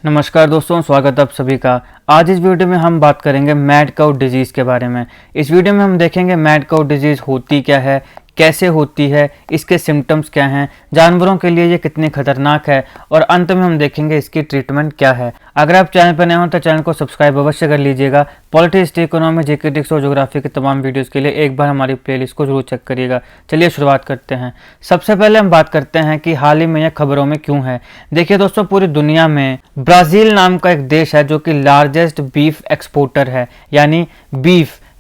नमस्कार दोस्तों, स्वागत है आप सभी का। आज इस वीडियो में हम बात करेंगे मैड काउ डिजीज़ के बारे में। इस वीडियो में हम देखेंगे मैड काउ डिजीज़ होती क्या है, कैसे होती है, इसके सिम्टम्स क्या हैं, जानवरों के लिए ये कितनी खतरनाक है और अंत में हम देखेंगे इसकी ट्रीटमेंट क्या है। अगर आप चैनल पर नए हो तो चैनल को सब्सक्राइब अवश्य कर लीजिएगा। पॉलिटी, हिस्ट्री, इकोनॉमी, जीके और ज्योग्राफी के तमाम वीडियोज़ के लिए एक बार हमारी प्लेलिस्ट को जरूर चेक करिएगा। चलिए शुरुआत करते हैं। सबसे पहले हम बात करते हैं कि हाल ही में यह खबरों में क्यों है। देखिए दोस्तों, पूरी दुनिया में ब्राज़ील नाम का एक देश है जो कि लार्जेस्ट बीफ एक्सपोर्टर है।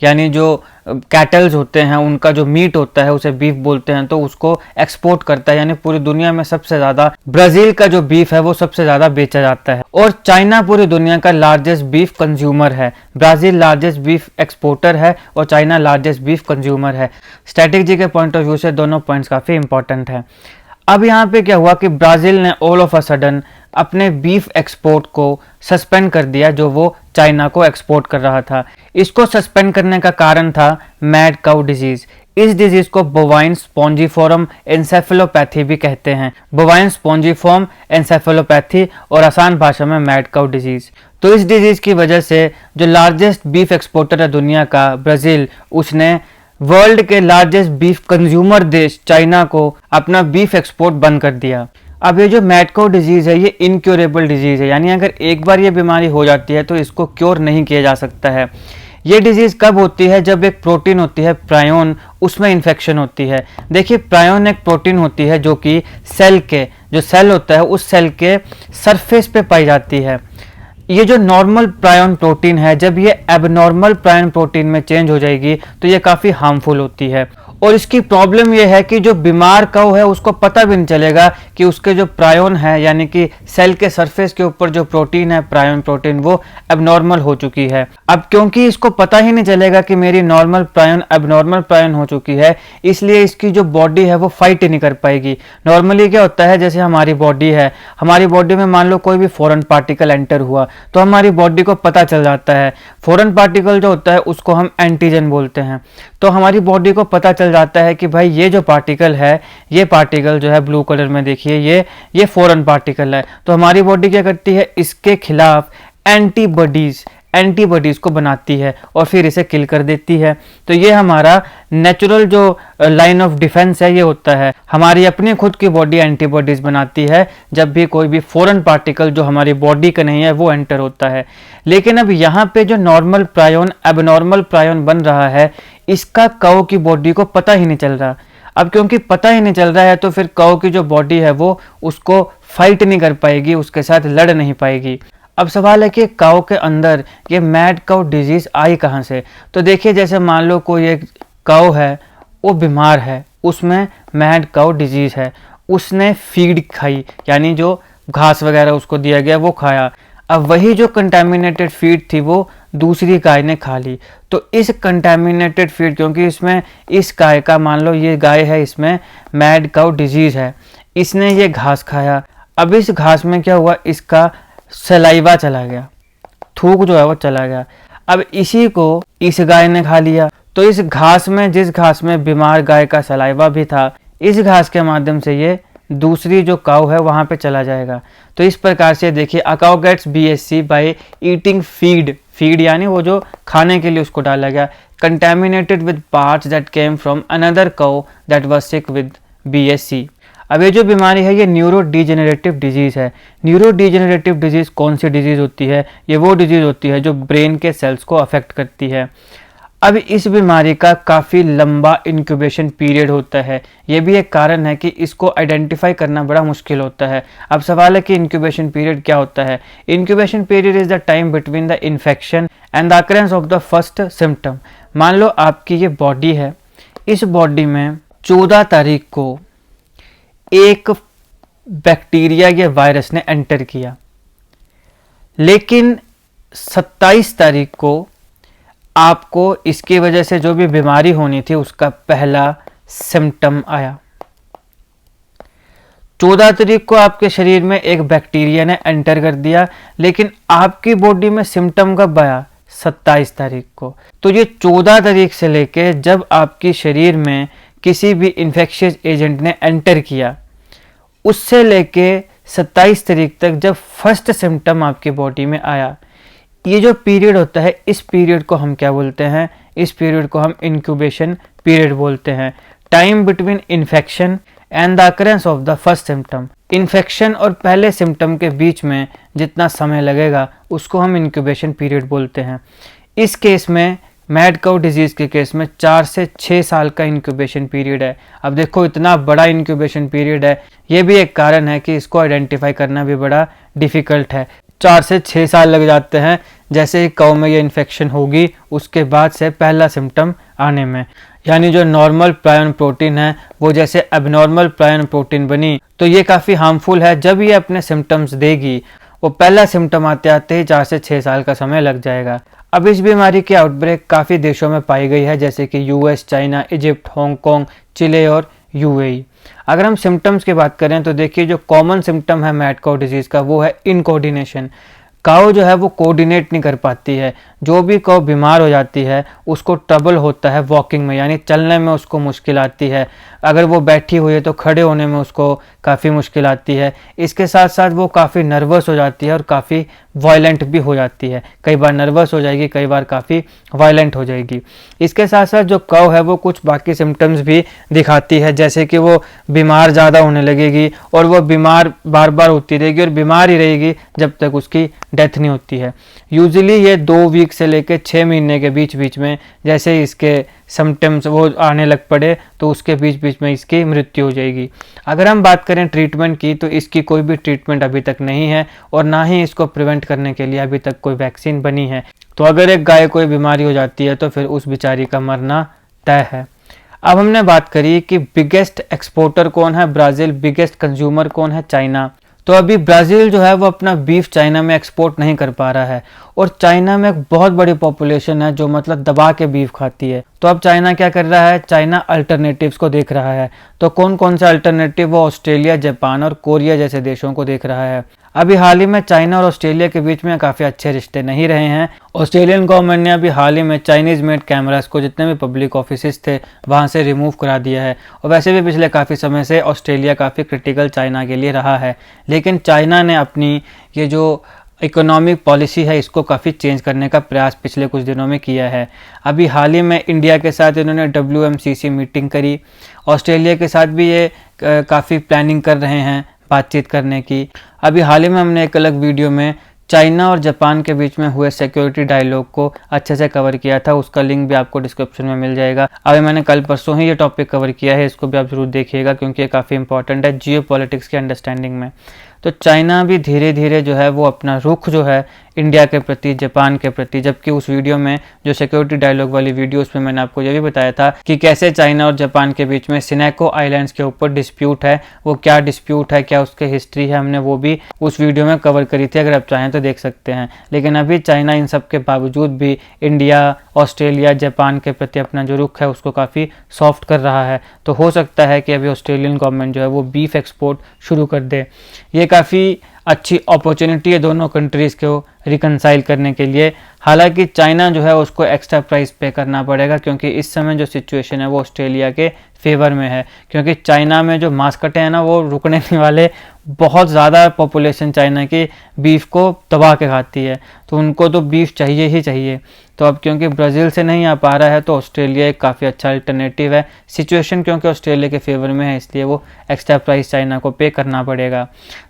यानी जो कैटल्स होते हैं उनका जो मीट होता है उसे बीफ बोलते हैं, तो उसको एक्सपोर्ट करता है। यानी पूरी दुनिया में सबसे ज़्यादा ब्राज़ील का जो बीफ है वो सबसे ज़्यादा बेचा जाता है। और चाइना पूरी दुनिया का लार्जेस्ट बीफ कंज्यूमर है। ब्राज़ील लार्जेस्ट बीफ एक्सपोर्टर है और चाइना लार्जेस्ट बीफ कंज्यूमर है। स्ट्रैटेजी के पॉइंट ऑफ व्यू से दोनों पॉइंट्स काफ़ी इंपॉर्टेंट है। अब यहाँ पे क्या हुआ कि ब्राज़ील ने ऑल ऑफ अ सडन अपने बीफ एक्सपोर्ट को सस्पेंड कर दिया, जो वो चाइना को एक्सपोर्ट कर रहा था। इसको सस्पेंड करने का कारण था मैड काउ डिजीज़। इस डिजीज़ को बोवाइन स्पॉन्जिफोरम एन्सेफेलोपैथी भी कहते हैं। बोवाइन स्पॉन्जिफोरम एन्सेफेलोपैथी और आसान भाषा में मैड काउ डिजीज़। तो इस डिजीज़ की वजह से जो लार्जेस्ट बीफ एक्सपोर्टर है दुनिया का, ब्राज़ील, उसने वर्ल्ड के लार्जेस्ट बीफ कंज्यूमर देश चाइना को अपना बीफ एक्सपोर्ट बंद कर दिया। अब ये जो मैड काउ डिजीज़ है ये इनक्योरेबल डिजीज़ है, यानी अगर एक बार ये बीमारी हो जाती है तो इसको क्योर नहीं किया जा सकता है। ये डिजीज़ कब होती है? जब एक प्रोटीन होती है प्रायोन, उसमें इन्फेक्शन होती है। देखिए, प्रायोन एक प्रोटीन होती है जो कि जो सेल होता है उस सेल के सरफेस पे पाई जाती है। ये जो नॉर्मल प्रायोन प्रोटीन है, जब ये एबनॉर्मल प्रायोन प्रोटीन में चेंज हो जाएगी तो ये काफ़ी हार्मफुल होती है। और इसकी प्रॉब्लम ये है कि जो बीमार काऊ है उसको पता भी नहीं चलेगा कि उसके जो प्रायोन है, यानी कि सेल के सरफेस के ऊपर जो प्रोटीन है प्रायोन प्रोटीन, वो एबनॉर्मल हो चुकी है। अब क्योंकि इसको पता ही नहीं चलेगा कि मेरी नॉर्मल प्रायोन एबनॉर्मल प्रायोन हो चुकी है, इसलिए इसकी जो बॉडी है वो फाइट ही नहीं कर पाएगी। नॉर्मली क्या होता है, जैसे हमारी बॉडी है, हमारी बॉडी में मान लो कोई भी फॉरेन पार्टिकल एंटर हुआ तो हमारी बॉडी को पता चल जाता है। फॉरेन पार्टिकल जो होता है उसको हम एंटीजन बोलते हैं। तो हमारी बॉडी को पता चल जाता है कि भाई ये जो पार्टिकल है, ये पार्टिकल जो है ब्लू कलर में देखिए, ये फॉरेन पार्टिकल है। तो हमारी बॉडी क्या करती है, इसके खिलाफ एंटीबॉडीज को बनाती है और फिर इसे किल कर देती है। तो ये हमारा नेचुरल जो लाइन ऑफ डिफेंस है ये होता है। हमारी अपनी खुद की बॉडी एंटीबॉडीज बनाती है जब भी कोई भी फॉरेन पार्टिकल जो हमारी बॉडी का नहीं है वो एंटर होता है। लेकिन अब यहाँ पे जो नॉर्मल प्रायोन एबनॉर्मल प्रायोन बन रहा है, इसका काऊ की बॉडी को पता ही नहीं चल रहा। अब क्योंकि पता ही नहीं चल रहा है तो फिर काऊ की जो बॉडी है वो उसको फाइट नहीं कर पाएगी, उसके साथ लड़ नहीं पाएगी। अब सवाल है कि काऊ के अंदर ये मैड काऊ डिजीज़ आई कहाँ से? तो देखिए, जैसे मान लो कोई एक काऊ है, वो बीमार है, उसमें मैड काऊ डिजीज़ है, उसने फीड खाई, यानी जो घास वगैरह उसको दिया गया वो खाया। अब वही जो कंटामिनेटेड फीड थी वो दूसरी गाय ने खा ली। तो इस कंटामिनेटेड फीड, क्योंकि इसमें इस गाय का, मान लो ये गाय है, इसमें मैड काऊ डिजीज़ है, इसने ये घास खाया। अब इस घास में क्या हुआ, इसका सलाइवा चला गया, थूक जो है वो चला गया। अब इसी को इस गाय ने खा लिया। तो इस घास में, जिस घास में बीमार गाय का सलाइवा भी था, इस घास के माध्यम से ये दूसरी जो काऊ है वहां पे चला जाएगा। तो इस प्रकार से देखिए, a cow gets BSc by eating feed यानी वो जो खाने के लिए उसको डाला गया, contaminated with parts that came from another cow that was sick with BSc। अब ये जो बीमारी है ये न्यूरो डिजेनरेटिव डिजीज़ है। न्यूरो डिजेनरेटिव डिजीज़ कौन सी डिजीज़ होती है? ये वो डिजीज़ होती है जो ब्रेन के सेल्स को अफेक्ट करती है। अब इस बीमारी का काफ़ी लंबा इंक्यूबेशन पीरियड होता है। ये भी एक कारण है कि इसको आइडेंटिफाई करना बड़ा मुश्किल होता है। अब सवाल है कि इंक्यूबेशन पीरियड क्या होता है? Incubation period is the time between the infection and the occurrence of the first symptom. मान लो आपकी ये बॉडी है, इस बॉडी में 14 तारीख को एक बैक्टीरिया या वायरस ने एंटर किया, लेकिन 27 तारीख को आपको इसकी वजह से जो भी बीमारी होनी थी उसका पहला सिम्टम आया। 14 तारीख को आपके शरीर में एक बैक्टीरिया ने एंटर कर दिया, लेकिन आपकी बॉडी में सिम्टम कब आया? 27 तारीख को। तो ये 14 तारीख से लेके जब आपके शरीर में किसी भी इन्फेक्शियस एजेंट ने एंटर किया, उससे लेके 27 तारीख तक जब फर्स्ट सिम्टम आपकी बॉडी में आया, ये जो पीरियड होता है, इस पीरियड को हम क्या बोलते हैं? इस पीरियड को हम इंक्यूबेशन पीरियड बोलते हैं। Time between infection and the occurrence of the first symptom. Infection और पहले सिम्टम के बीच में जितना समय लगेगा उसको हम इंक्यूबेशन पीरियड बोलते हैं। इस केस में मैड काउ डिजीज़ के केस में 4 से 6 साल का इंक्यूबेशन पीरियड है। अब देखो इतना बड़ा इंक्यूबेशन पीरियड है, ये भी एक कारण है कि इसको आइडेंटिफाई करना भी बड़ा डिफ़िकल्ट है। 4 से 6 साल लग जाते हैं जैसे ही काउ में ये इन्फेक्शन होगी उसके बाद से पहला सिम्टम आने में। यानी जो नॉर्मल प्रायन प्रोटीन है वो जैसे एबनॉर्मल प्रायन प्रोटीन बनी, तो ये काफ़ी हार्मफुल है। जब ये अपने सिम्टम्स देगी, वो पहला सिम्टम आते आते ही 4 से 6 साल का समय लग जाएगा। अब इस बीमारी की आउटब्रेक काफ़ी देशों में पाई गई है, जैसे कि यूएस, चाइना, इजिप्ट, हांगकांग, चिले और यूएई। अगर हम सिम्टम्स की बात करें तो देखिए जो कॉमन सिम्टम है मैड काउ डिजीज़ का वो है इनकोऑर्डिनेशन। काउ जो है वो कोऑर्डिनेट नहीं कर पाती है। जो भी काउ बीमार हो जाती है उसको ट्रबल होता है वॉकिंग में, यानी चलने में उसको मुश्किल आती है। अगर वो बैठी हुई है तो खड़े होने में उसको काफ़ी मुश्किल आती है। इसके साथ साथ वो काफ़ी नर्वस हो जाती है और काफ़ी वायलेंट भी हो जाती है। कई बार नर्वस हो जाएगी, कई बार काफ़ी वायलेंट हो जाएगी। इसके साथ साथ जो काउ है वो कुछ बाकी सिम्टम्स भी दिखाती है, जैसे कि वो बीमार ज़्यादा होने लगेगी और वो बीमार बार बार होती रहेगी और बीमार ही रहेगी जब तक उसकी डेथ नहीं होती है। यूजुअली ये 2 वीक से लेकर 6 महीने के बीच बीच में जैसे ही इसके सिम्टम्स वो आने लग पड़े तो उसके बीच बीच में इसकी मृत्यु हो जाएगी। अगर हम बात करें ट्रीटमेंट की तो इसकी कोई भी ट्रीटमेंट अभी तक नहीं है और ना ही इसको प्रिवेंट करने के लिए अभी तक कोई वैक्सीन बनी है। तो अगर एक गाय कोई बीमारी हो जाती है तो फिर उस बेचारी का मरना तय है। अब हमने बात करी कि बिगेस्ट एक्सपोर्टर कौन है ब्राज़ील, बिगेस्ट कंज्यूमर कौन है चाइना। तो अभी ब्राज़ील जो है वो अपना बीफ चाइना में एक्सपोर्ट नहीं कर पा रहा है और चाइना में एक बहुत बड़ी पॉपुलेशन है जो मतलब दबा के बीफ खाती है। तो अब चाइना क्या कर रहा है? चाइना अल्टरनेटिव्स को देख रहा है। तो कौन कौन सा अल्टरनेटिव? वो ऑस्ट्रेलिया, जापान और कोरिया जैसे देशों को देख रहा है। अभी हाल ही में चाइना और ऑस्ट्रेलिया के बीच में काफ़ी अच्छे रिश्ते नहीं रहे हैं। ऑस्ट्रेलियन गवर्नमेंट ने अभी हाल ही में चाइनीज़ मेड कैमरास को जितने भी पब्लिक ऑफिसेस थे वहाँ से रिमूव करा दिया है। और वैसे भी पिछले काफ़ी समय से ऑस्ट्रेलिया काफ़ी क्रिटिकल चाइना के लिए रहा है, लेकिन चाइना ने अपनी ये जो इकोनॉमिक पॉलिसी है इसको काफ़ी चेंज करने का प्रयास पिछले कुछ दिनों में किया है। अभी हाल ही में इंडिया के साथ इन्होंने WMCC मीटिंग करी। ऑस्ट्रेलिया के साथ भी ये काफ़ी प्लानिंग कर रहे हैं बातचीत करने की। अभी हाल ही में हमने एक अलग वीडियो में चाइना और जापान के बीच में हुए सिक्योरिटी डायलॉग को अच्छे से कवर किया था, उसका लिंक भी आपको डिस्क्रिप्शन में मिल जाएगा। अभी मैंने कल परसों ही ये टॉपिक कवर किया है, इसको भी आप जरूर देखिएगा क्योंकि ये काफ़ी इंपॉर्टेंट है जियो पॉलिटिक्स की अंडरस्टैंडिंग में। तो चाइना भी धीरे धीरे जो है वो अपना रुख जो है इंडिया के प्रति, जापान के प्रति, जबकि उस वीडियो में जो सिक्योरिटी डायलॉग वाली वीडियो उसमें मैंने आपको ये भी बताया था कि कैसे चाइना और जापान के बीच में सिनेको आइलैंड्स के ऊपर डिस्प्यूट है। वो क्या डिस्प्यूट है, क्या उसकी हिस्ट्री है, हमने वो भी उस वीडियो में कवर करी थी, अगर आप चाहें तो देख सकते हैं। लेकिन अभी चाइना इन सब के बावजूद भी इंडिया, ऑस्ट्रेलिया, जापान के प्रति अपना जो रुख है उसको काफ़ी सॉफ्ट कर रहा है। तो हो सकता है कि अभी ऑस्ट्रेलियन गवर्नमेंट जो है वो बीफ एक्सपोर्ट शुरू कर दे। ये काफ़ी अच्छी अपॉर्चुनिटी है दोनों कंट्रीज़ को रिकनसाइल करने के लिए। हालांकि चाइना जो है उसको एक्स्ट्रा प्राइस पे करना पड़ेगा क्योंकि इस समय जो सिचुएशन है वो ऑस्ट्रेलिया के फेवर में है, क्योंकि चाइना में जो मांस कटे हैं ना वो रुकने नहीं वाले। बहुत ज़्यादा पॉपुलेशन चाइना की बीफ को दबा के खाती है, तो उनको तो बीफ चाहिए ही चाहिए। तो अब क्योंकि ब्राज़ील से नहीं आ पा रहा है तो ऑस्ट्रेलिया एक काफ़ी अच्छा अल्टरनेटिव है। सिचुएशन क्योंकि ऑस्ट्रेलिया के फेवर में है इसलिए वो एक्स्ट्रा प्राइस चाइना को पे करना पड़ेगा।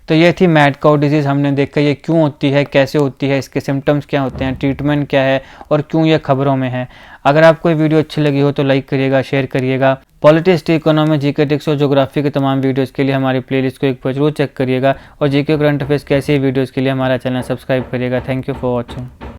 तो ये थी मैड काउ डिजीज़। हमने देखा ये क्यों होती है, कैसे होती है, इसके सिम्टम्स क्या होते हैं, ट्रीटमेंट क्या है और क्यों ये खबरों में है। अगर आपको ये वीडियो अच्छी लगी हो तो लाइक करिएगा, शेयर करिएगा। पॉलिटिक्स, इकोनॉमी, जीके, टिक्स और ज्योग्राफी के तमाम वीडियोस के लिए हमारी प्लेलिस्ट को एक बार जरूर चेक करिएगा और जीके करंट अफेयर्स के ऐसे वीडियोस के लिए हमारा चैनल सब्सक्राइब करिएगा। Thank you for watching.